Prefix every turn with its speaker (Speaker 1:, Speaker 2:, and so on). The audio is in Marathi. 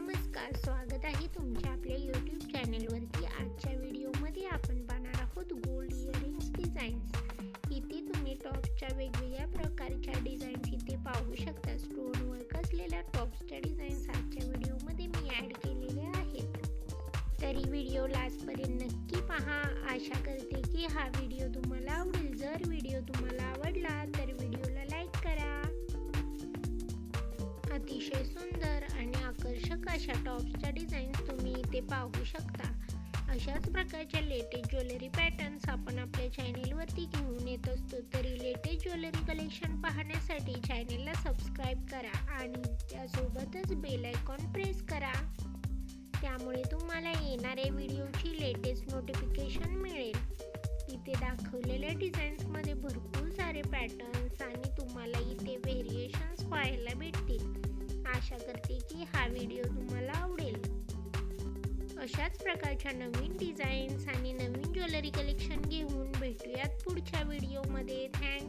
Speaker 1: नमस्कार, स्वागत आहे तुमच्या आपल्या यूट्यूब चॅनेलवरती। आजच्या व्हिडिओमध्ये आपण पाहणार आहोत गोल्ड इयरिंग्स डिझाईन्स। इथे तुम्ही टॉप्सच्या वेगवेगळ्या प्रकारच्या डिझाईन्स इथे पाहू शकता। स्टोन वर्क असलेल्या टॉप्सच्या डिझाईन्स आजच्या व्हिडिओमध्ये मी ॲड केलेले आहेत, तरी व्हिडिओ लास्टपर्यंत नक्की पहा। आशा करते की हा व्हिडिओ तुम्हाला आवडेल। जर व्हिडिओ तुम्हाला आवडला तर व्हिडिओला लाईक करा। अतिशय सुंदर आणि आकर्षक अशा टॉप्सच्या डिझाईन्स तुम्ही इथे पाहू शकता। अशाच प्रकारच्या लेटेस्ट ज्वेलरी पॅटर्न्स आपण आपल्या चॅनेलवरती घेऊन येत असतो, तरी लेटेस्ट ज्वेलरी कलेक्शन पाहण्यासाठी चॅनेलला सबस्क्राईब करा आणि त्यासोबतच बेल आयकॉन प्रेस करा, त्यामुळे तुम्हाला येणाऱ्या व्हिडिओची लेटेस्ट नोटिफिकेशन मिळेल। इथे दाखवलेल्या डिझाईन्समध्ये भरपूर सारे पॅटर्न्स आणि तुम्हाला इथे व्हेरिएशन्स पाहायला भेटतील। आशा करते की हा व्हिडिओ तुम्हाला आवडेल। अशाच प्रकारच्या नवीन डिझाईन्स आणि नवीन ज्वेलरी कलेक्शन घेऊन भेटूयात पुढच्या व्हिडिओमध्ये। थँक्स।